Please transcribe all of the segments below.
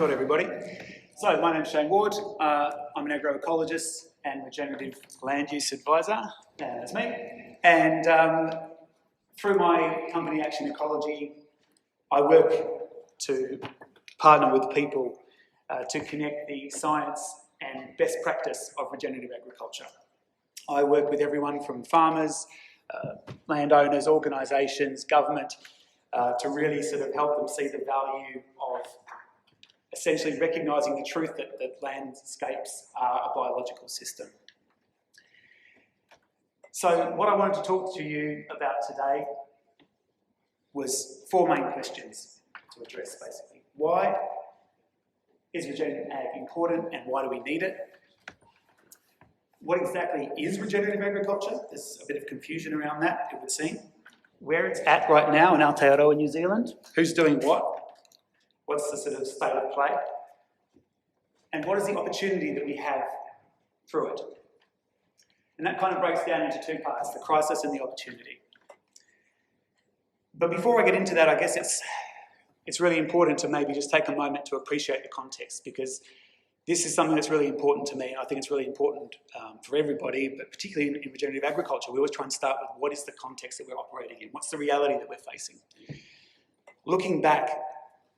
Kia ora, everybody. So my name is Shane Ward. I'm an agroecologist and regenerative land use advisor. That's me. And through my company, Action Ecology, I work to partner with people to connect the science and best practice of regenerative agriculture. I work with everyone from farmers, landowners, organisations, government, to really sort of help them see the value of essentially recognising the truth that landscapes are a biological system. So what I wanted to talk to you about today was four main questions to address, basically. Why is regenerative ag important and why do we need it? What exactly is regenerative agriculture? There's a bit of confusion around that, it would seem. Where it's at right now in Aotearoa, New Zealand, who's doing what? What's the sort of state of play? And what is the opportunity that we have through it? And that kind of breaks down into two parts, the crisis and the opportunity. But before I get into that, I guess it's really important to maybe just take a moment to appreciate the context, because this is something that's really important to me, and I think it's really important for everybody, but particularly in regenerative agriculture. We always try and start with what is the context that we're operating in? What's the reality that we're facing? Looking back,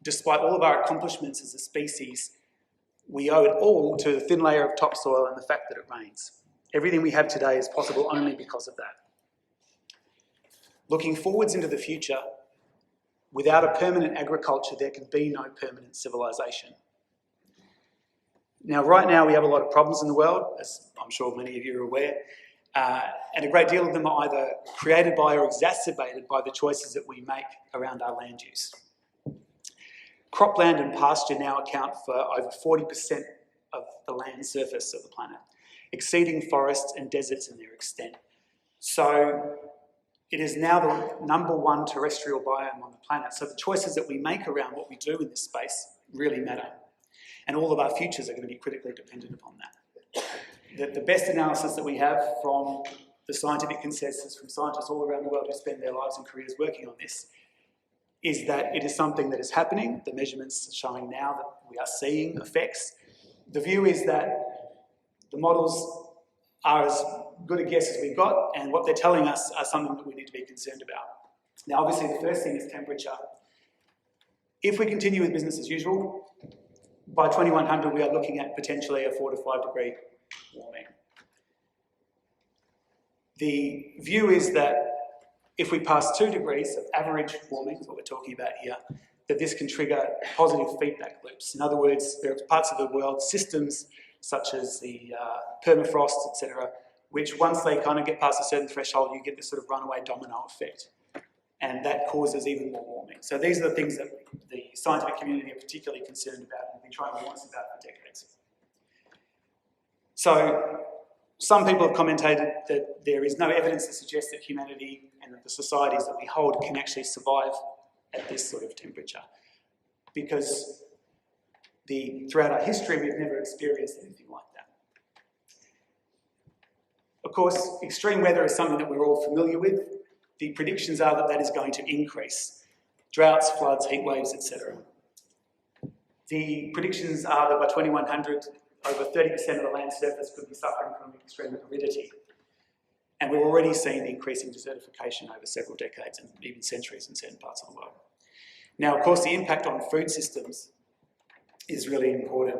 despite all of our accomplishments as a species, we owe it all to the thin layer of topsoil and the fact that it rains. Everything we have today is possible only because of that. Looking forwards into the future, without a permanent agriculture, there can be no permanent civilization. Now, right now, we have a lot of problems in the world, as I'm sure many of you are aware, and a great deal of them are either created by or exacerbated by the choices that we make around our land use. Cropland and pasture now account for over 40% of the land surface of the planet, exceeding forests and deserts in their extent. So it is now the #1 terrestrial biome on the planet. So the choices that we make around what we do in this space really matter. And all of our futures are going to be critically dependent upon that. The best analysis that we have from the scientific consensus from scientists all around the world who spend their lives and careers working on this is that it is something that is happening. The measurements are showing now that we are seeing effects. The view is that the models are as good a guess as we've got, and what they're telling us are something that we need to be concerned about. Now, obviously, the first thing is temperature. If we continue with business as usual, by 2100 we are looking at potentially a 4 to 5 degree warming. The view is that if we pass 2 degrees of average warming, is what we're talking about here, that this can trigger positive feedback loops. In other words, there are parts of the world, systems such as the permafrost, etc., which once they kind of get past a certain threshold, you get this sort of runaway domino effect. And that causes even more warming. So these are the things that the scientific community are particularly concerned about and have been trying to warn us about for decades. So some people have commented that there is no evidence to suggest that humanity and that the societies that we hold can actually survive at this sort of temperature, because throughout our history we've never experienced anything like that. Of course, extreme weather is something that we're all familiar with. The predictions are that that is going to increase. Droughts, floods, heat waves, etc. The predictions are that by 2100, over 30% of the land surface could be suffering from extreme aridity. And we're already seeing increasing desertification over several decades and even centuries in certain parts of the world. Now, of course, the impact on food systems is really important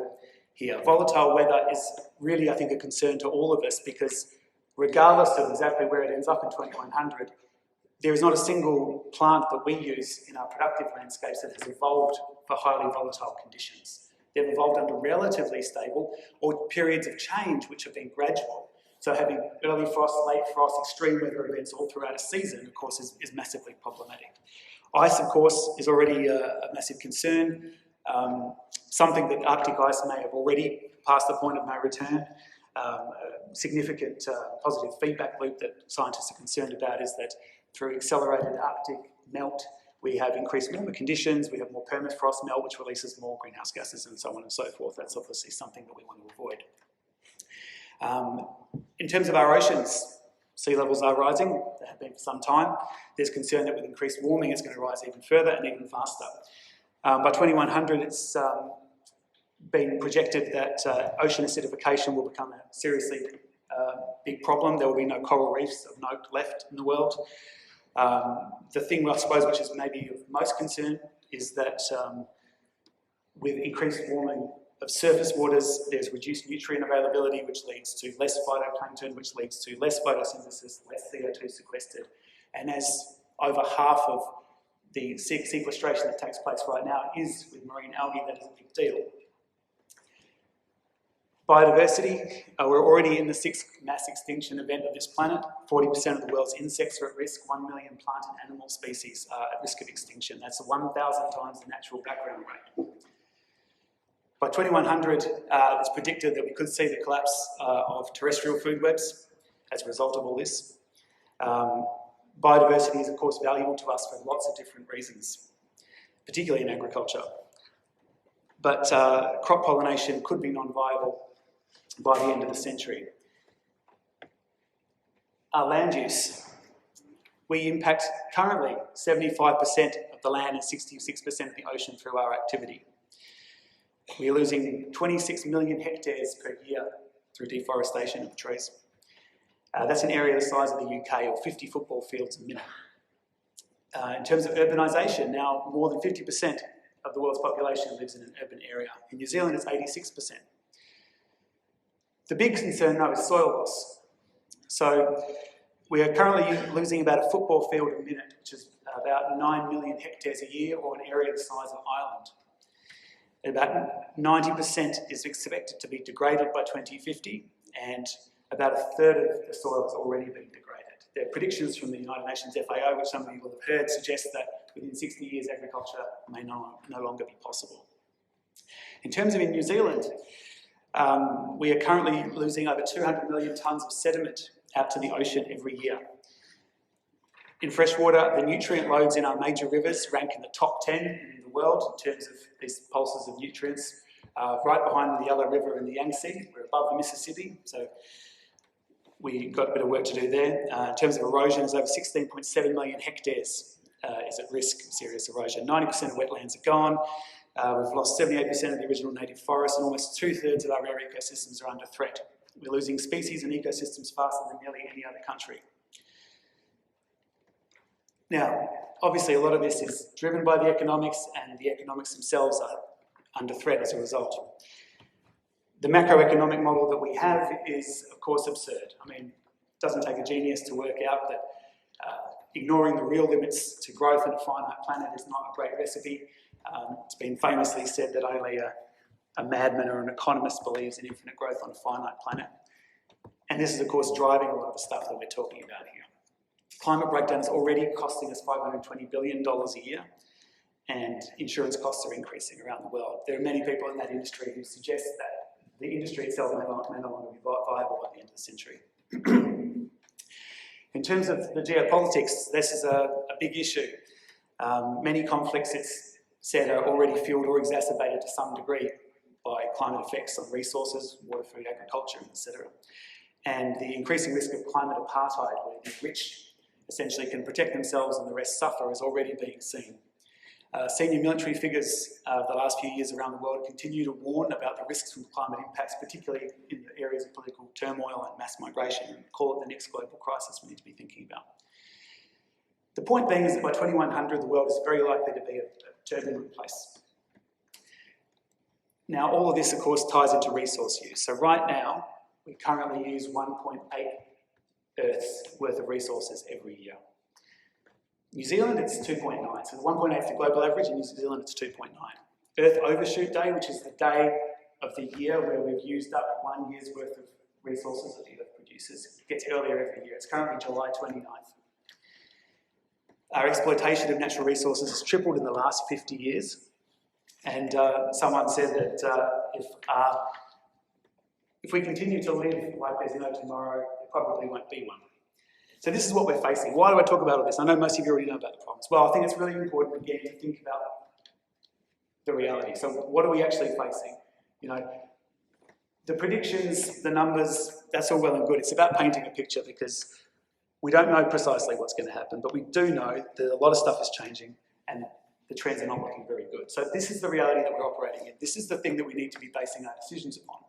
here. Volatile weather is really, I think, a concern to all of us, because regardless of exactly where it ends up in 2100, there is not a single plant that we use in our productive landscapes that has evolved for highly volatile conditions. They've evolved under relatively stable or periods of change which have been gradual. So having early frost, late frost, extreme weather events all throughout a season, of course, is massively problematic. Ice, of course, is already a massive concern. Something that Arctic ice may have already passed the point of no return. A significant positive feedback loop that scientists are concerned about is that through accelerated Arctic melt, we have increased warmer conditions, we have more permafrost melt, which releases more greenhouse gases and so on and so forth. That's obviously something that we want to avoid. In terms of our oceans, sea levels are rising. They have been for some time. There's concern that with increased warming, it's going to rise even further and even faster. By 2100, it's been projected that ocean acidification will become a seriously big problem. There will be no coral reefs of note left in the world. The thing, I suppose, which is maybe of most concern is that with increased warming of surface waters, there's reduced nutrient availability, which leads to less phytoplankton, which leads to less photosynthesis, less CO2 sequestered. And as over half of the sequestration that takes place right now is with marine algae, that is a big deal. Biodiversity, we're already in the 6th mass extinction event of this planet. 40% of the world's insects are at risk. 1 million plant and animal species are at risk of extinction. That's 1,000 times the natural background rate. By 2100, it's predicted that we could see the collapse of terrestrial food webs as a result of all this. Biodiversity is, of course, valuable to us for lots of different reasons, particularly in agriculture. But crop pollination could be non-viable by the end of the century. Our land use. We impact currently 75% of the land and 66% of the ocean through our activity. We are losing 26 million hectares per year through deforestation of trees. That's an area the size of the UK, or 50 football fields a minute. In terms of urbanisation, now more than 50% of the world's population lives in an urban area. In New Zealand, it's 86%. The big concern, though, is soil loss. So we are currently losing about a football field a minute, which is about 9 million hectares a year, or an area the size of Ireland. About 90% is expected to be degraded by 2050, and about a third of the soil has already been degraded. There are predictions from the United Nations FAO, which some of you will have heard, suggest that within 60 years agriculture may no longer be possible. In terms of in New Zealand, we are currently losing over 200 million tonnes of sediment out to the ocean every year. In freshwater, the nutrient loads in our major rivers rank in the top 10 in the world in terms of these pulses of nutrients, right behind the Yellow River and the Yangtze. We're above the Mississippi, so we've got a bit of work to do there. In terms of erosion, there's over 16.7 million hectares is at risk of serious erosion. 90% of wetlands are gone. We've lost 78% of the original native forest, and almost 2/3 of our rare ecosystems are under threat. We're losing species and ecosystems faster than nearly any other country. Now, obviously a lot of this is driven by the economics, and the economics themselves are under threat as a result. The macroeconomic model that we have is, of course, absurd. I mean, it doesn't take a genius to work out that ignoring the real limits to growth on a finite planet is not a great recipe. It's been famously said that only a madman or an economist believes in infinite growth on a finite planet. And this is, of course, driving a lot of the stuff that we're talking about here. Climate breakdown is already costing us $520 billion a year, and insurance costs are increasing around the world. There are many people in that industry who suggest that the industry itself may no longer be viable by the end of the century. In terms of the geopolitics, this is a big issue. Many conflicts, it's said, are already fueled or exacerbated to some degree by climate effects on resources, water, food, agriculture, etc. And the increasing risk of climate apartheid, where the rich essentially can protect themselves and the rest suffer, is already being seen. Senior military figures of the last few years around the world continue to warn about the risks from climate impacts, particularly in the areas of political turmoil and mass migration, and call it the next global crisis we need to be thinking about. The point being is that by 2100, the world is very likely to be a turbulent place. Now, all of this, of course, ties into resource use. So right now, we currently use 1.8 Earth's worth of resources every year. New Zealand, it's 2.9. So 1.8 is the global average. In New Zealand, it's 2.9. Earth Overshoot Day, which is the day of the year where we've used up 1 year's worth of resources that the Earth produces, gets earlier every year. It's currently July 29th. Our exploitation of natural resources has tripled in the last 50 years. And someone said that if we continue to live like there's no tomorrow, there probably won't be one. So this is what we're facing. Why do I talk about all this? I know most of you already know about the problems. Well, I think it's really important, again, to think about the reality. So what are we actually facing? You know, the predictions, the numbers, that's all well and good. It's about painting a picture, because we don't know precisely what's going to happen, but we do know that a lot of stuff is changing, and the trends are not looking very good. So this is the reality that we're operating in. This is the thing that we need to be basing our decisions upon.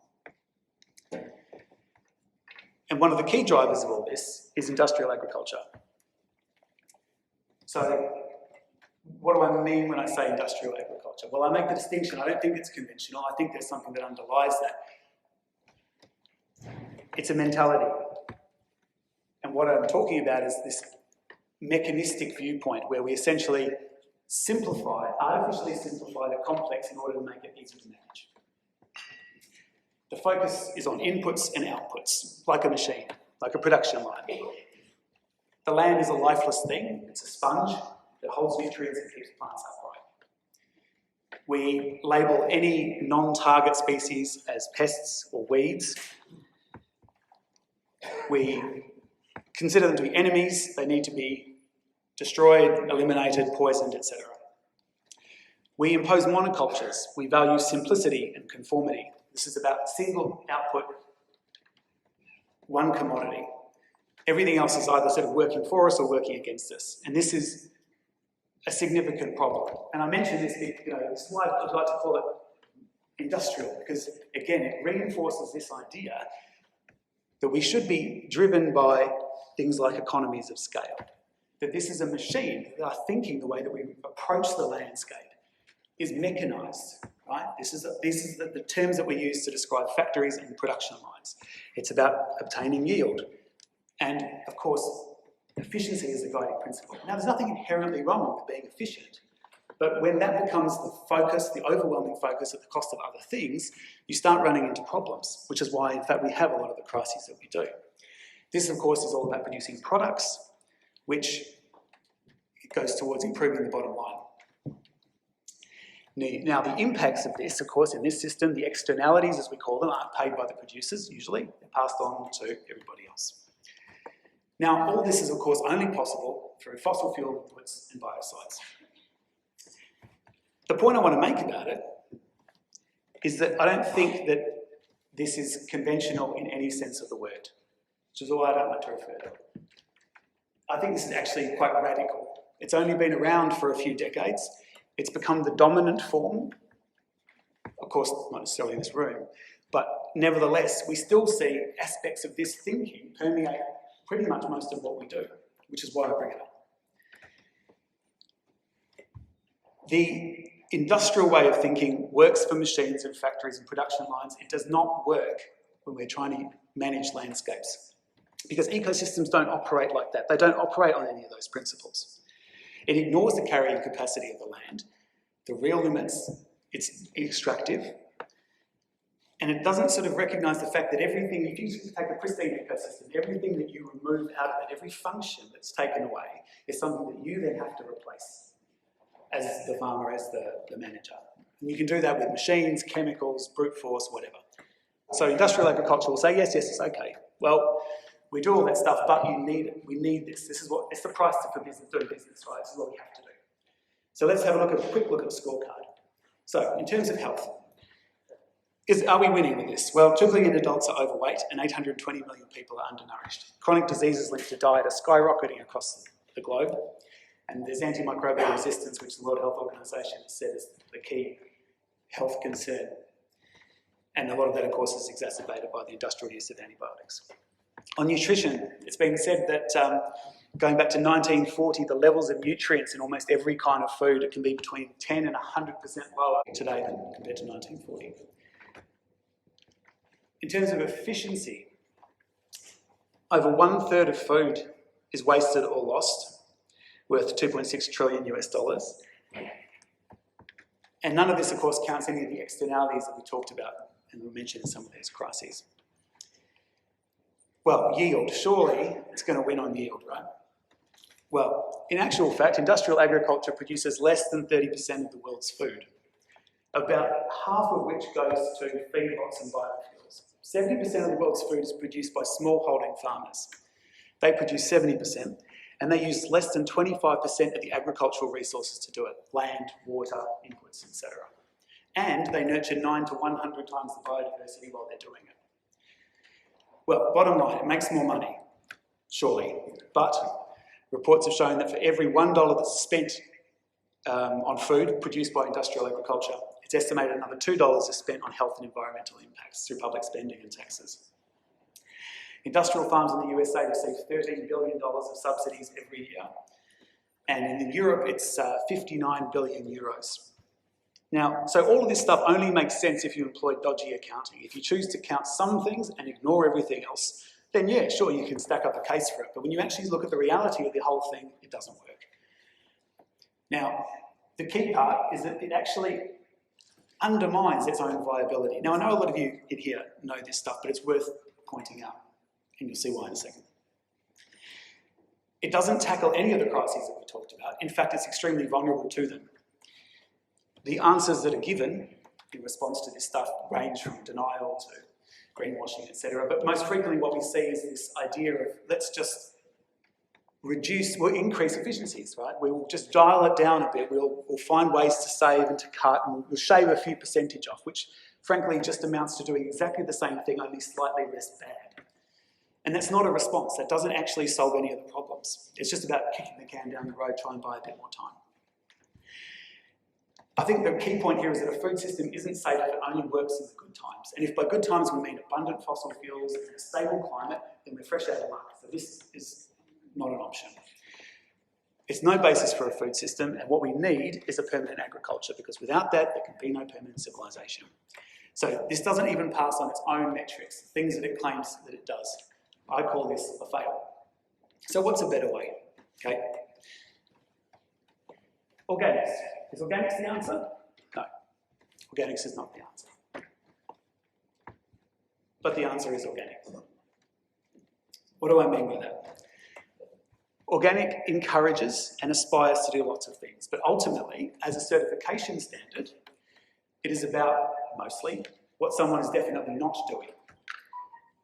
And one of the key drivers of all this is industrial agriculture. So what do I mean when I say industrial agriculture? Well, I make the distinction. I don't think it's conventional. I think there's something that underlies that. It's a mentality. And what I'm talking about is this mechanistic viewpoint where we essentially artificially simplify the complex in order to make it easy to manage. The focus is on inputs and outputs, like a machine, like a production line. The land is a lifeless thing. It's a sponge that holds nutrients and keeps plants upright. We label any non-target species as pests or weeds. We consider them to be enemies. They need to be destroyed, eliminated, poisoned, etc. We impose monocultures. We value simplicity and conformity. This is about single output, one commodity. Everything else is either sort of working for us or working against us. And this is a significant problem. And I mentioned this, this is why I'd like to call it industrial, because again, it reinforces this idea that we should be driven by things like economies of scale. That this is a machine, that our thinking, the way that we approach the landscape is mechanised, right? These are the terms that we use to describe factories and production lines. It's about obtaining yield. And of course, efficiency is the guiding principle. Now, there's nothing inherently wrong with being efficient, but when that becomes the focus, the overwhelming focus at the cost of other things, you start running into problems, which is why, in fact, we have a lot of the crises that we do. This, of course, is all about producing products, which goes towards improving the bottom line. Now, the impacts of this, of course, in this system, the externalities, as we call them, aren't paid by the producers, usually. They're passed on to everybody else. Now, all this is, of course, only possible through fossil fuel inputs and biocides. The point I want to make about it is that I don't think that this is conventional in any sense of the word, which is all I don't like to refer to. I think this is actually quite radical. It's only been around for a few decades. It's become the dominant form, of course, not necessarily in this room, but nevertheless, we still see aspects of this thinking permeate pretty much most of what we do, which is why I bring it up. The industrial way of thinking works for machines and factories and production lines. It does not work when we're trying to manage landscapes, because ecosystems don't operate like that. They don't operate on any of those principles. It ignores the carrying capacity of the land, the real limits, it's extractive, and it doesn't sort of recognise the fact that everything, if you take a pristine ecosystem, everything that you remove out of it, every function that's taken away, is something that you then have to replace as the farmer, as the manager. And you can do that with machines, chemicals, brute force, whatever. So industrial agriculture will say, yes, it's okay. Well, we do all that stuff, but we need this. It's the price for business, doing business, right? This is what we have to do. So let's have a quick look at the scorecard. So in terms of health, are we winning with this? Well, 2 billion adults are overweight and 820 million people are undernourished. Chronic diseases linked to diet are skyrocketing across the globe. And there's antimicrobial resistance, which the World Health Organization has said is the key health concern. And a lot of that, of course, is exacerbated by the industrial use of antibiotics. On nutrition, it's been said that going back to 1940, the levels of nutrients in almost every kind of food can be between 10 and 100% lower today than compared to 1940. In terms of efficiency, over 1/3 of food is wasted or lost, worth 2.6 trillion US dollars. And none of this, of course, counts any of the externalities that we talked about and were mentioned in some of these crises. Well, yield, surely it's going to win on yield, right? Well, in actual fact, industrial agriculture produces less than 30% of the world's food, about half of which goes to feedlots and biofuels. 70% of the world's food is produced by smallholding farmers. They produce 70%, and they use less than 25% of the agricultural resources to do it: land, water, inputs, etc. And they nurture 9 to 100 times the biodiversity while they're doing it. Well, bottom line, it makes more money, surely, but reports have shown that for every $1 that's spent on food produced by industrial agriculture. It's estimated another $2 is spent on health and environmental impacts through public spending and taxes. Industrial farms in the USA receive $13 billion of subsidies every year. And in Europe, it's 59 billion euros. Now, so all of this stuff only makes sense if you employ dodgy accounting. If you choose to count some things and ignore everything else, then yeah, sure, you can stack up a case for it. But when you actually look at the reality of the whole thing, it doesn't work. Now, the key part is that it actually undermines its own viability. Now, I know a lot of you in here know this stuff, but it's worth pointing out, and you'll see why in a second. It doesn't tackle any of the crises that we talked about. In fact, it's extremely vulnerable to them. The answers that are given in response to this stuff range from denial to greenwashing, etc. But most frequently what we see is this idea of let's just we'll increase efficiencies, right? We'll just dial it down a bit. We'll find ways to save and to cut, and we'll shave a few percentage off, which frankly just amounts to doing exactly the same thing, only slightly less bad. And that's not a response. That doesn't actually solve any of the problems. It's just about kicking the can down the road, try and buy a bit more time. I think the key point here is that a food system isn't safe if it only works in the good times. And if by good times we mean abundant fossil fuels and a stable climate, then we're fresh out of luck. So this is not an option. It's no basis for a food system, and what we need is a permanent agriculture, because without that, there can be no permanent civilization. So this doesn't even pass on its own metrics, things that it claims that it does. I call this a fail. So what's a better way? Okay. Organics. Is organics the answer? No. Organics is not the answer. But the answer is organic. What do I mean by that? Organic encourages and aspires to do lots of things, but ultimately, as a certification standard, it is about, mostly, what someone is definitely not doing.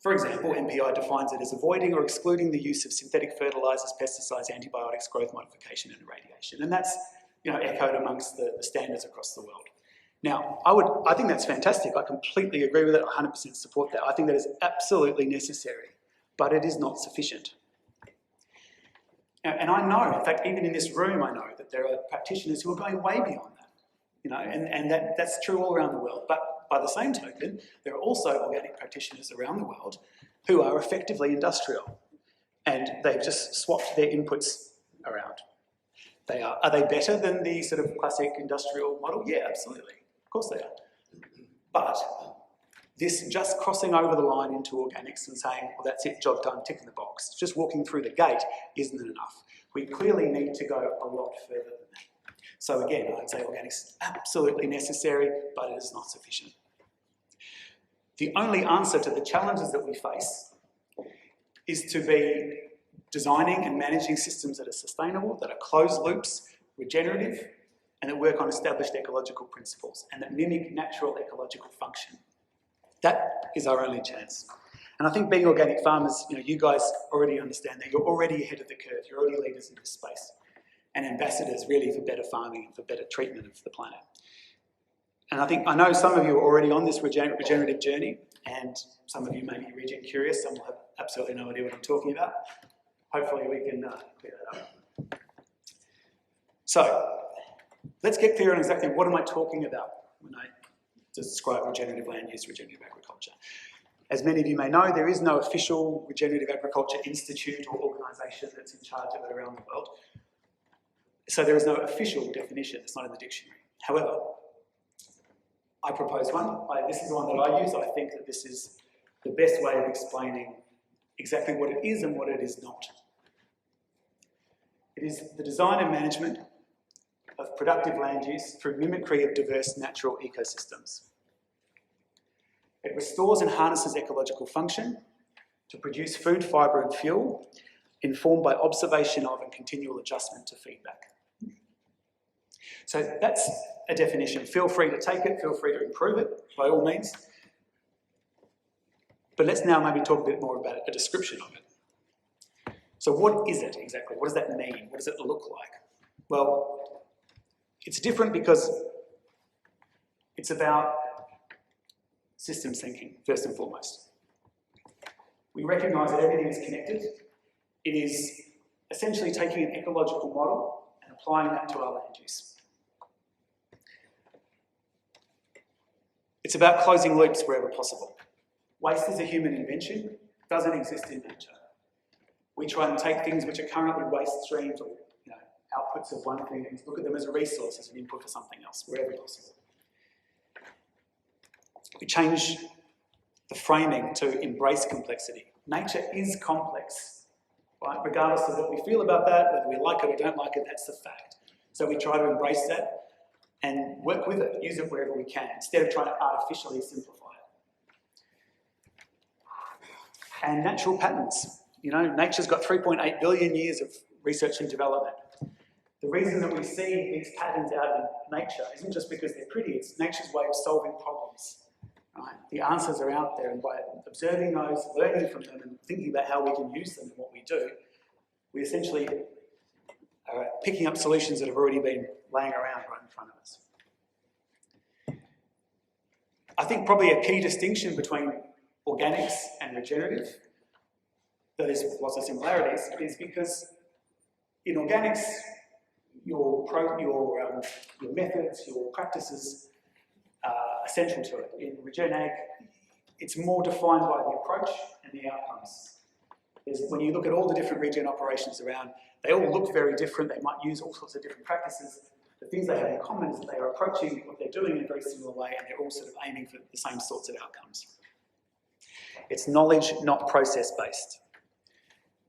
For example, MPI defines it as avoiding or excluding the use of synthetic fertilisers, pesticides, antibiotics, growth modification and irradiation. And that's echoed amongst the standards across the world. Now, I think that's fantastic. I completely agree with it. I 100% support that. I think that is absolutely necessary, but it is not sufficient. And I know, in fact, even in this room, I know that there are practitioners who are going way beyond that, and that's true all around the world. But by the same token, there are also organic practitioners around the world who are effectively industrial, and they've just swapped their inputs around. Are they better than the sort of classic industrial model? Yeah, absolutely. Of course they are. But this just crossing over the line into organics and saying, well, that's it, job done, tick in the box, just walking through the gate isn't enough. We clearly need to go a lot further than that. So again, I'd say organics is absolutely necessary, but it is not sufficient. The only answer to the challenges that we face is to be designing and managing systems that are sustainable, that are closed loops, regenerative, and that work on established ecological principles and that mimic natural ecological function. That is our only chance. And I think being organic farmers, you guys already understand that. You're already ahead of the curve. You're already leaders in this space and ambassadors really for better farming and for better treatment of the planet. And I know some of you are already on this regenerative journey, and some of you may be regen curious. Some will have absolutely no idea what I'm talking about. Hopefully we can clear that up. So let's get clear on exactly what am I talking about when I describe regenerative land use, regenerative agriculture. As many of you may know, there is no official regenerative agriculture institute or organisation that's in charge of it around the world. So there is no official definition, it's not in the dictionary. However, I propose one. This is the one that I use. I think that this is the best way of explaining exactly what it is and what it is not. It is the design and management of productive land use through mimicry of diverse natural ecosystems. It restores and harnesses ecological function to produce food, fibre and fuel, informed by observation of and continual adjustment to feedback. So that's a definition. Feel free to take it, feel free to improve it, by all means. But let's now maybe talk a bit more about a description of it. So what is it exactly? What does that mean? What does it look like? Well, it's different because it's about systems thinking, first and foremost. We recognise that everything is connected. It is essentially taking an ecological model and applying that to our land use. It's about closing loops wherever possible. Waste is a human invention, doesn't exist in nature. We try and take things which are currently waste streams or outputs of one thing and look at them as a resource, as an input for something else, wherever possible. We change the framing to embrace complexity. Nature is complex, right? Regardless of what we feel about that, whether we like it or don't like it, that's the fact. So we try to embrace that and work with it, use it wherever we can, instead of trying to artificially simplify it. And natural patterns. Nature's got 3.8 billion years of research and development. The reason that we see these patterns out in nature isn't just because they're pretty, it's nature's way of solving problems. Right? The answers are out there, and by observing those, learning from them, and thinking about how we can use them in what we do, we essentially are picking up solutions that have already been laying around right in front of us. I think probably a key distinction between organics and regenerative, though there's lots of similarities, is because in organics, your methods, your practices are essential to it. In Regen Ag, it's more defined by the approach and the outcomes. When you look at all the different regen operations around, they all look very different. They might use all sorts of different practices. The things they have in common is that they are approaching what they're doing in a very similar way, and they're all sort of aiming for the same sorts of outcomes. It's knowledge, not process-based.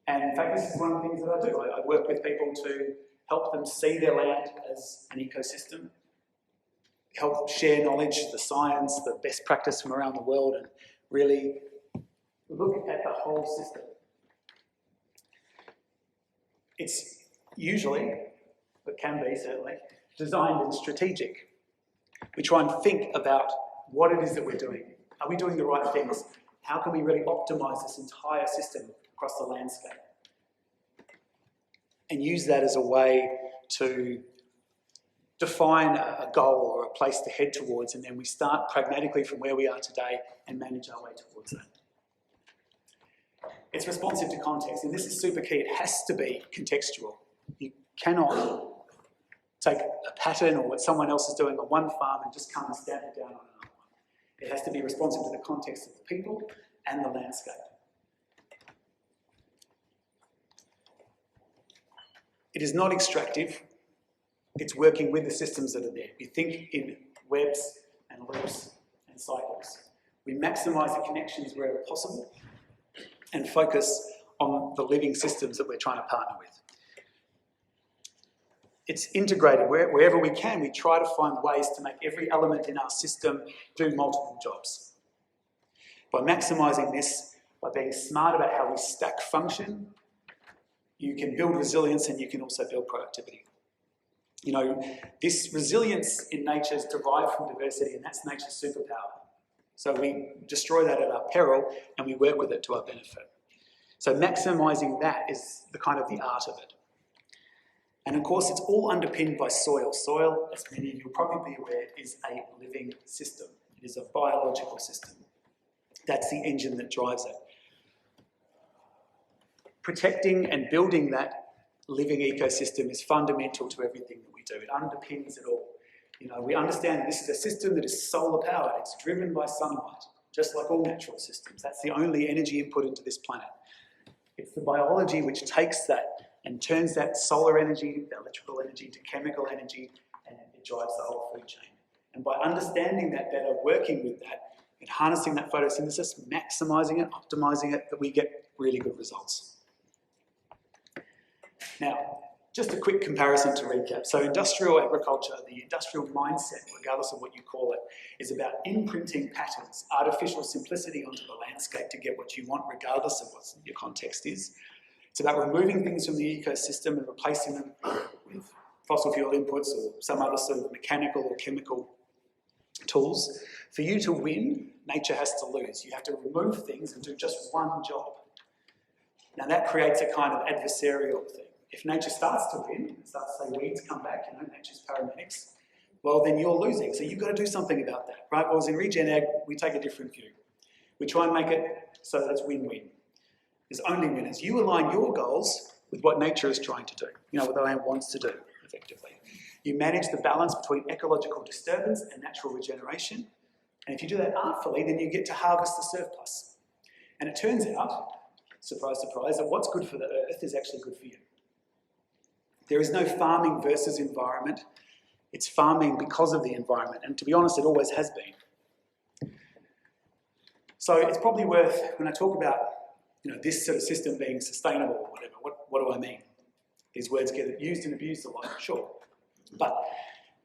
And in fact, this is one of the things that I do. I work with people to help them see their land as an ecosystem, help share knowledge, the science, the best practice from around the world, and really look at the whole system. It's usually, but can be certainly, designed and strategic. We try and think about what it is that we're doing. Are we doing the right things? How can we really optimise this entire system across the landscape? And use that as a way to define a goal or a place to head towards, and then we start pragmatically from where we are today and manage our way towards that. It's responsive to context, and this is super key. It has to be contextual. You cannot take a pattern or what someone else is doing on one farm and just come and stamp it down on another one. It has to be responsive to the context of the people and the landscape. It is not extractive. It's working with the systems that are there. We think in webs and loops and cycles. We maximise the connections wherever possible and focus on the living systems that we're trying to partner with. It's integrated. Wherever we can, we try to find ways to make every element in our system do multiple jobs. By maximising this, by being smart about how we stack function, you can build resilience and you can also build productivity. This resilience in nature is derived from diversity, and that's nature's superpower. So we destroy that at our peril and we work with it to our benefit. So maximising that is the art of it. And of course, it's all underpinned by soil. Soil, as many of you will probably be aware, is a living system. It is a biological system. That's the engine that drives it. Protecting and building that living ecosystem is fundamental to everything that we do. It underpins it all. We understand that this is a system that is solar powered. It's driven by sunlight, just like all natural systems. That's the only energy input into this planet. It's the biology which takes that and turns that solar energy, the electrical energy, to chemical energy, and it drives the whole food chain. And by understanding that better, working with that, and harnessing that photosynthesis, maximising it, optimising it, that we get really good results. Now, just a quick comparison to recap. So industrial agriculture, the industrial mindset, regardless of what you call it, is about imprinting patterns, artificial simplicity onto the landscape to get what you want, regardless of what your context is. It's about removing things from the ecosystem and replacing them with fossil fuel inputs or some other sort of mechanical or chemical tools. For you to win, nature has to lose. You have to remove things and do just one job. Now that creates a kind of adversarial thing. If nature starts to win, starts to say weeds come back, nature's paramedics, well then you're losing. So you've got to do something about that, right? Whereas in Regen Ag, we take a different view. We try and make it so that it's win-win. There's only winners. You align your goals with what nature is trying to do, what the land wants to do, effectively. You manage the balance between ecological disturbance and natural regeneration And if you do that artfully, then you get to harvest the surplus. And it turns out, surprise, surprise, that what's good for the earth is actually good for you. There is no farming versus environment. It's farming because of the environment. And to be honest, it always has been. So it's probably worth, when I talk about this sort of system being sustainable or whatever, what do I mean? These words get used and abused a lot, sure. But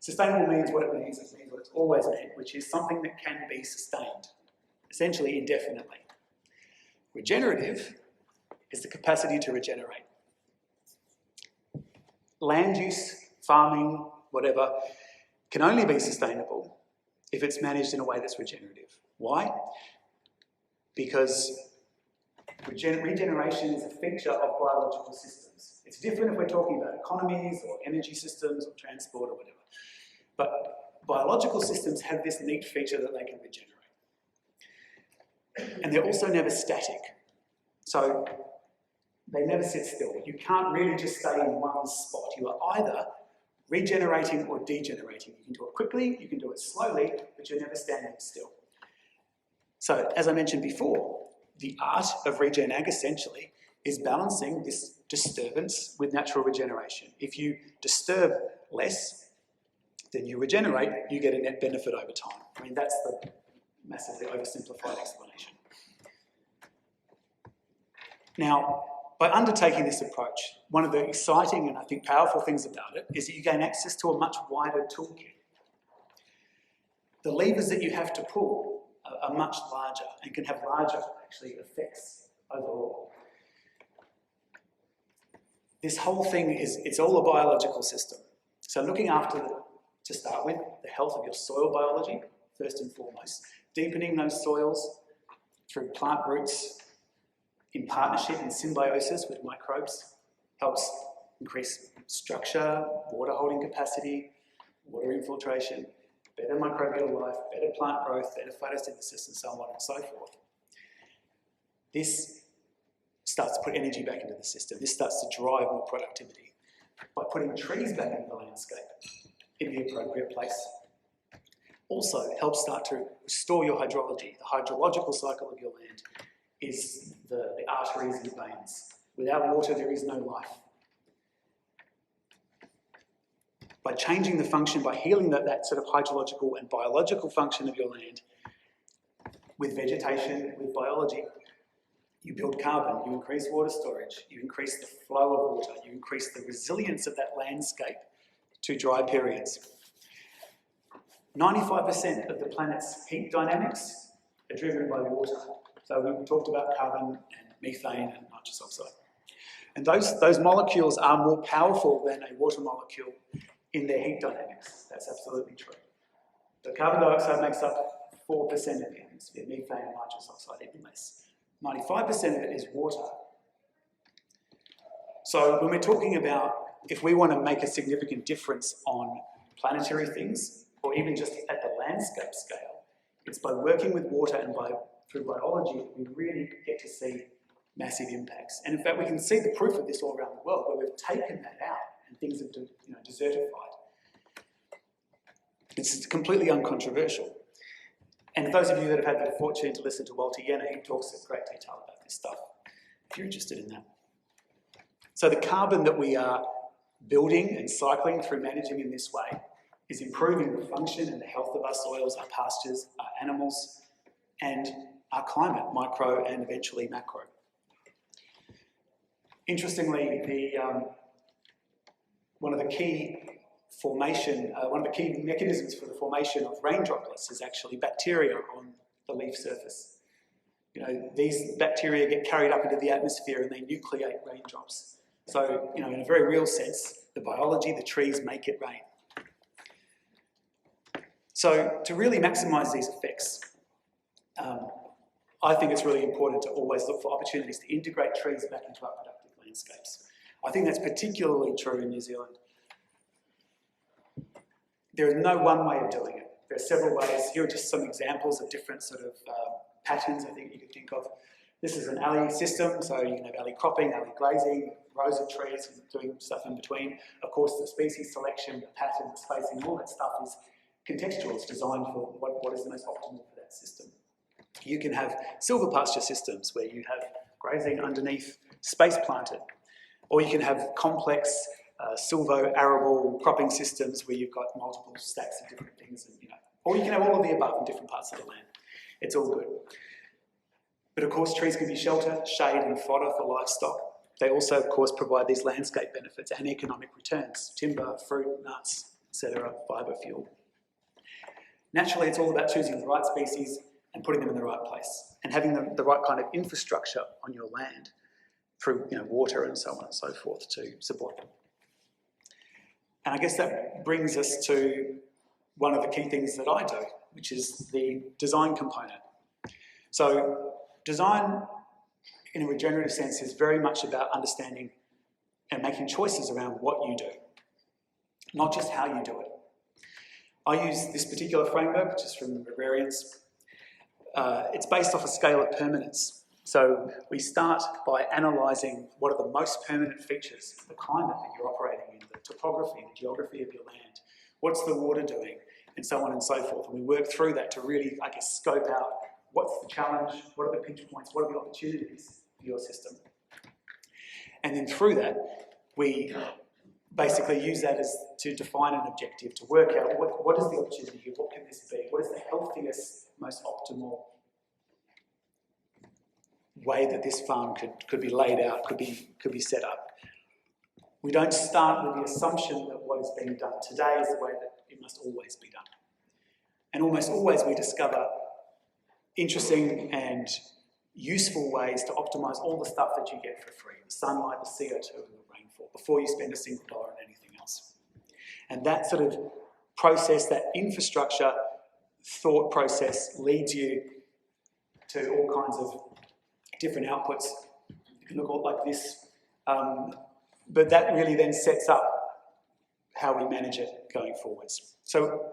sustainable means what it means. It means what it's always meant, which is something that can be sustained, essentially indefinitely. Regenerative is the capacity to regenerate. Land use, farming, whatever, can only be sustainable if it's managed in a way that's regenerative. Why? Because regeneration is a feature of biological systems. It's different if we're talking about economies or energy systems or transport or whatever. But biological systems have this neat feature that they can regenerate. And they're also never static. So they never sit still. You can't really just stay in one spot. You are either regenerating or degenerating. You can do it quickly, you can do it slowly, but you're never standing still. So, as I mentioned before, the art of regen ag essentially is balancing this disturbance with natural regeneration. If you disturb less, then you regenerate, you get a net benefit over time. I mean, that's the massively oversimplified explanation. Now, by undertaking this approach, one of the exciting and I think powerful things about it is that you gain access to a much wider toolkit. The levers that you have to pull are much larger and can have larger, actually, effects overall. This whole thing it's all a biological system. So looking after, to start with, the health of your soil biology, first and foremost, deepening those soils through plant roots in partnership and symbiosis with microbes helps increase structure, water holding capacity, water infiltration, better microbial life, better plant growth, better photosynthesis, and so on and so forth. This starts to put energy back into the system. This starts to drive more productivity. By putting trees back into the landscape in the appropriate place, also helps start to restore your hydrology. The hydrological cycle of your land is the arteries and veins. Without water, there is no life. By changing the function, by healing that sort of hydrological and biological function of your land, with vegetation, with biology, you build carbon, you increase water storage, you increase the flow of water, you increase the resilience of that landscape to dry periods. 95% of the planet's heat dynamics are driven by water. So we talked about carbon and methane and nitrous oxide. And those molecules are more powerful than a water molecule in their heat dynamics. That's absolutely true. So carbon dioxide makes up 4% of the atmosphere, methane and nitrous oxide even less. 95% of it is water. So when we're talking about if we want to make a significant difference on planetary things, or even just at the landscape scale, it's by working with water and through biology we really get to see massive impacts. And in fact, we can see the proof of this all around the world, where we've taken that out and things have desertified. It's completely uncontroversial. And those of you that have had the fortune to listen to Walter Jenner, he talks in great detail about this stuff, if you're interested in that. So the carbon that we are building and cycling through managing in this way is improving the function and the health of our soils, our pastures, our animals, and our climate, micro and eventually macro. Interestingly, one of the key mechanisms for the formation of rain droplets is actually bacteria on the leaf surface. These bacteria get carried up into the atmosphere and they nucleate raindrops. So, in a very real sense, the biology, the trees make it rain. So, to really maximise these effects, I think it's really important to always look for opportunities to integrate trees back into our productive landscapes. I think that's particularly true in New Zealand. There is no one way of doing it. There are several ways. Here are just some examples of different sort of patterns I think you could think of. This is an alley system, so you can have alley cropping, alley grazing, rows of trees, doing stuff in between. Of course, the species selection, the pattern, the spacing, all that stuff is contextual. It's designed for what is the most optimal for that system. You can have silver pasture systems where you have grazing underneath, space planted. Or you can have complex silvo-arable cropping systems where you've got multiple stacks of different things. And, or you can have all of the above in different parts of the land. It's all good. But of course, trees can be shelter, shade and fodder for livestock. They also, of course, provide these landscape benefits and economic returns: timber, fruit, nuts, etc., fibre fuel. Naturally, it's all about choosing the right species and putting them in the right place, and having the right kind of infrastructure on your land through water and so on and so forth to support them. And I guess that brings us to one of the key things that I do, which is the design component. So design, in a regenerative sense, is very much about understanding and making choices around what you do, not just how you do it. I use this particular framework, which is from the Agrarians. It's based off a scale of permanence. So we start by analysing what are the most permanent features, the climate that you're operating in, the topography, the geography of your land, what's the water doing, and so on and so forth. And we work through that to really, scope out what's the challenge, what are the pinch points, what are the opportunities for your system. And then through that, we basically use that to define an objective, to work out what is the opportunity here, what can this be, what is the healthiest, most optimal way that this farm could be laid out, could be set up. We don't start with the assumption that what is being done today is the way that it must always be done. And almost always we discover interesting and useful ways to optimise all the stuff that you get for free, the sunlight, the CO2 and the rainfall, before you spend a single dollar on anything else. And that sort of process, that infrastructure thought process, leads you to all kinds of different outputs. It can look all like this, but that really then sets up how we manage it going forwards. So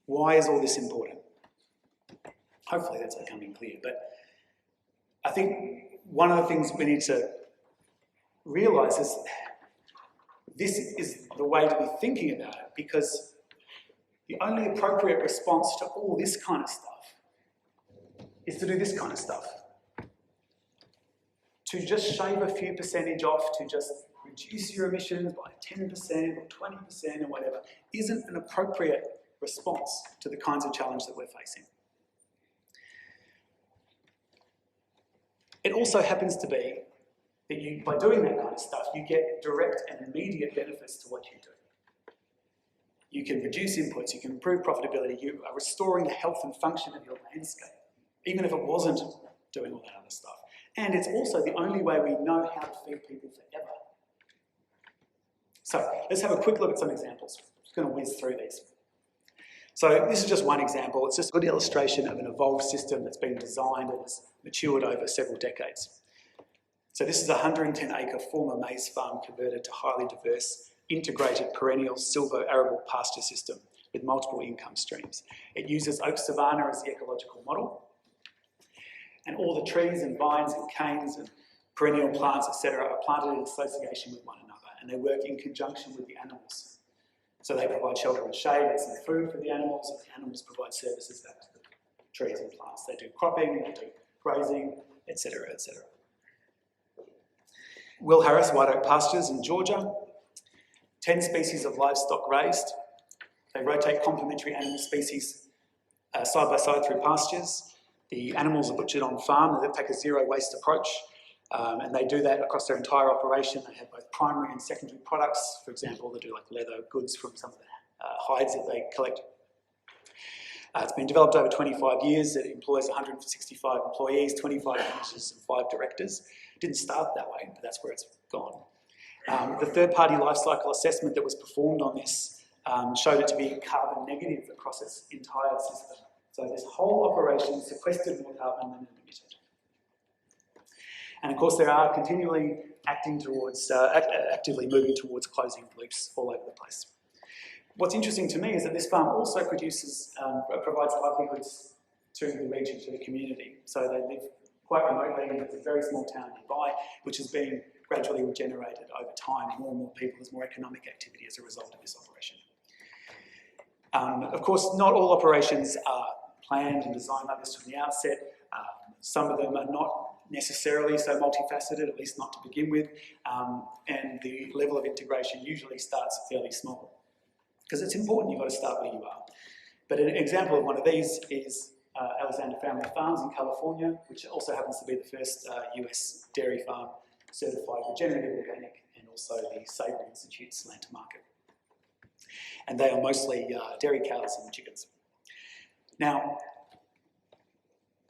why is all this important? Hopefully that's becoming clear, but I think one of the things we need to realise is this is the way to be thinking about it, because the only appropriate response to all this kind of stuff is to do this kind of stuff. To just shave a few percentage off, to just reduce your emissions by 10% or 20% or whatever, isn't an appropriate response to the kinds of challenge that we're facing. It also happens to be that by doing that kind of stuff, you get direct and immediate benefits to what you do. You can reduce inputs, you can improve profitability, you are restoring the health and function of your landscape, even if it wasn't doing all that other stuff. And it's also the only way we know how to feed people forever. So let's have a quick look at some examples. I'm just going to whiz through these. So this is just one example. It's just a good illustration of an evolved system that's been designed and has matured over several decades. So this is a 110-acre former maize farm converted to highly diverse, integrated perennial silvo-arable pasture system with multiple income streams. It uses oak savanna as the ecological model. And all the trees and vines and canes and perennial plants, etc., are planted in association with one another, and they work in conjunction with the animals. So they provide shelter and shade and some food for the animals, and the animals provide services back to the trees and plants. They do cropping, they do grazing, etc., etc. Will Harris White Oak Pastures in Georgia, 10 species of livestock raised. They rotate complementary animal species side by side through pastures. The animals are butchered on farm. They take a zero waste approach, and they do that across their entire operation. They have both primary and secondary products. For example, they do like leather goods from some of the hides that they collect. It's been developed over 25 years. It employs 165 employees, 25 managers and 5 directors. It didn't start that way, but that's where it's gone. The third-party life cycle assessment that was performed on this showed it to be carbon negative across its entire system. So this whole operation sequestered more carbon than it emitted. And of course, they are continually actively moving towards closing loops all over the place. What's interesting to me is that this farm also provides livelihoods to the region, to the community. So they live quite remotely in a very small town nearby, which has been gradually regenerated over time. More and more people, there's more economic activity as a result of this operation. Of course, not all operations are planned and designed like this from the outset. Some of them are not necessarily so multifaceted, at least not to begin with, and the level of integration usually starts fairly small. Because it's important, you've got to start where you are. But an example of one of these is Alexander Family Farms in California, which also happens to be the first US dairy farm certified regenerative organic, and also the Savory Institute's land to market. And they are mostly dairy cows and chickens. Now,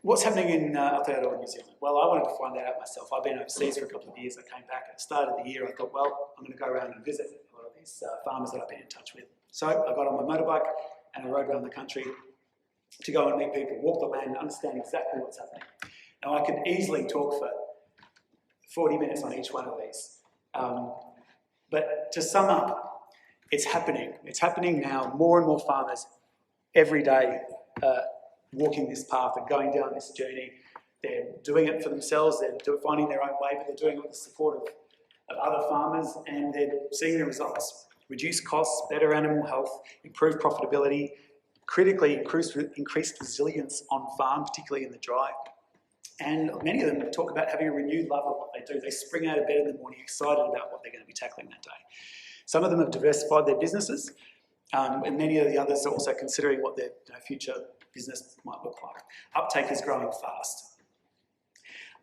what's happening in Aotearoa, New Zealand? Well, I wanted to find that out myself. I've been overseas for a couple of years. I came back at the start of the year. I thought, well, I'm going to go around and visit a lot of these farmers that I've been in touch with. So I got on my motorbike and I rode around the country to go and meet people, walk the land, understand exactly what's happening. Now, I could easily talk for 40 minutes on each one of these. But to sum up, it's happening. It's happening now. More and more farmers every day walking this path and going down this journey. They're doing it for themselves. They're finding their own way, but they're doing it with the support of other farmers, and they're seeing the results. Reduced costs, better animal health, improved profitability, critically increased resilience on farm, particularly in the dry. And many of them talk about having a renewed love of what they do. They spring out of bed in the morning excited about what they're going to be tackling that day. Some of them have diversified their businesses, and many of the others are also considering what their future business might look like. Uptake is growing fast.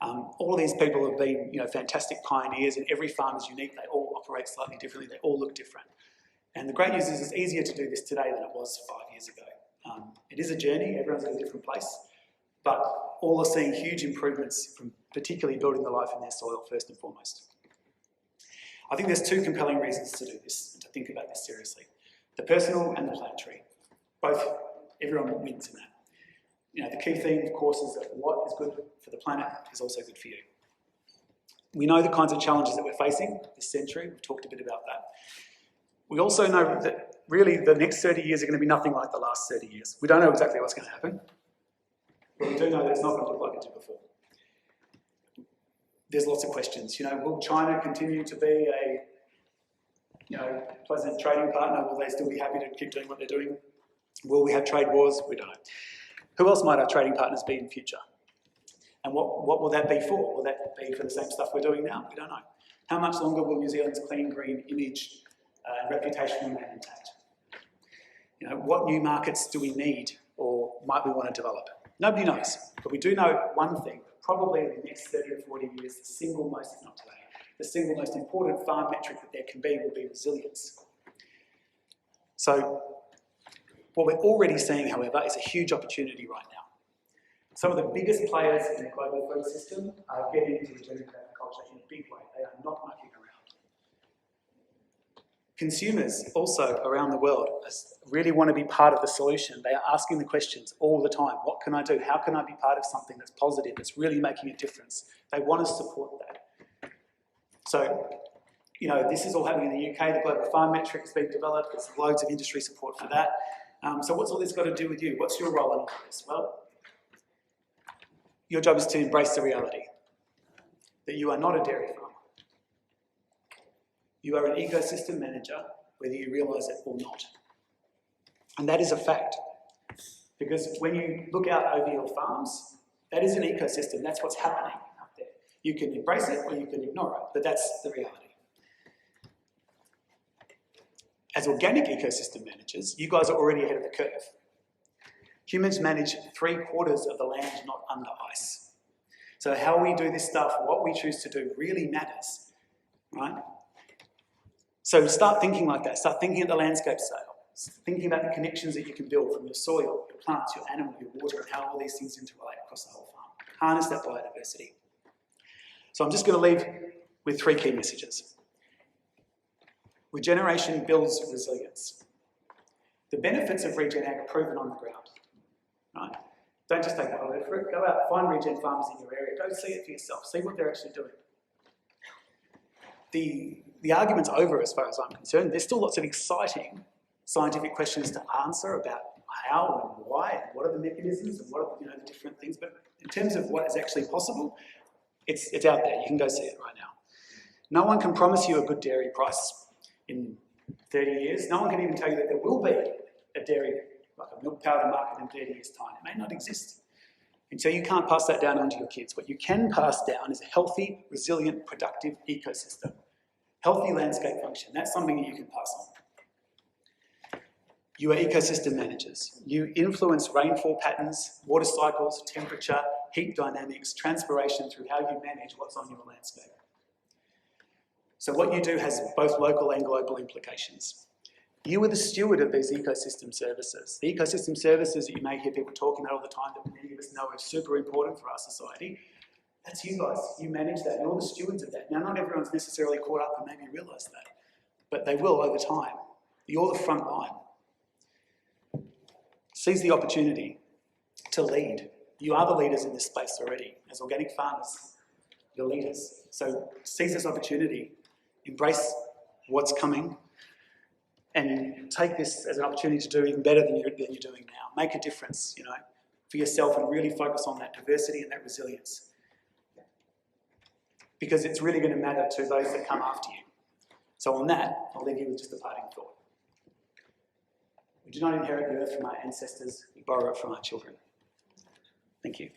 All of these people have been fantastic pioneers, and every farm is unique. They all operate slightly differently. They all look different. And the great news is it's easier to do this today than it was 5 years ago. It is a journey. Everyone's at a different place. But all are seeing huge improvements from particularly building the life in their soil first and foremost. I think there's two compelling reasons to do this and to think about this seriously. The personal and the planetary. Both, everyone wins in that. The key theme, of course, is that what is good for the planet is also good for you. We know the kinds of challenges that we're facing this century. We've talked a bit about that. We also know that really the next 30 years are going to be nothing like the last 30 years. We don't know exactly what's going to happen, but we do know that it's not going to look like it did before. There's lots of questions. Will China continue to be a pleasant trading partner? Will they still be happy to keep doing what they're doing? Will we have trade wars? We don't know. Who else might our trading partners be in the future? And what will that be for? Will that be for the same stuff we're doing now? We don't know. How much longer will New Zealand's clean, green image and reputation remain intact? What new markets do we need or might we want to develop? Nobody knows. But we do know one thing. Probably in the next 30 or 40 years, the single most, if not today, the single most important farm metric that there can be will be resilience. So what we're already seeing, however, is a huge opportunity right now. Some of the biggest players in the global food system are getting into regenerative agriculture in a big way. They are not mucking around. Consumers also around the world really want to be part of the solution. They are asking the questions all the time. What can I do? How can I be part of something that's positive, that's really making a difference? They want to support that. So, this is all happening in the UK. The global farm metric is being developed. There's loads of industry support for that. So what's all this got to do with you? What's your role in all this? Well, your job is to embrace the reality that you are not a dairy farmer. You are an ecosystem manager, whether you realise it or not. And that is a fact. Because when you look out over your farms, that is an ecosystem. That's what's happening out there. You can embrace it or you can ignore it, but that's the reality. As organic ecosystem managers, you guys are already ahead of the curve. Humans manage 3/4 of the land not under ice. So how we do this stuff, what we choose to do really matters, right? So start thinking like that. Start thinking at the landscape scale. Thinking about the connections that you can build from your soil, your plants, your animal, your water, and how all these things interrelate across the whole farm. Harness that biodiversity. So I'm just going to leave with 3 key messages. Regeneration builds resilience. The benefits of regen ag are proven on the ground. Right? Don't just take my word for it. Go out, find regen farmers in your area. Go see it for yourself. See what they're actually doing. The argument's over as far as I'm concerned. There's still lots of exciting scientific questions to answer about how and why and what are the mechanisms and what are the different things. But in terms of what is actually possible, it's out there. You can go see it right now. No one can promise you a good dairy price in 30 years. No one can even tell you that there will be a dairy, like a milk powder market in 30 years' time. It may not exist. And so you can't pass that down onto your kids. What you can pass down is a healthy, resilient, productive ecosystem. Healthy landscape function, that's something that you can pass on. You are ecosystem managers. You influence rainfall patterns, water cycles, temperature, heat dynamics, transpiration through how you manage what's on your landscape. So what you do has both local and global implications. You are the steward of these ecosystem services. The ecosystem services that you may hear people talking about all the time that many of us know are super important for our society, that's you guys. You manage that. You're the stewards of that. Now, not everyone's necessarily caught up and maybe realise that, but they will over time. You're the front line. Seize the opportunity to lead. You are the leaders in this space already. As organic farmers, you're leaders. So seize this opportunity, embrace what's coming, and take this as an opportunity to do even better than you're doing now. Make a difference, you know, for yourself, and really focus on that diversity and that resilience. Because it's really going to matter to those that come after you. So on that, I'll leave you with just a parting thought. We do not inherit the earth from our ancestors, we borrow it from our children. Thank you.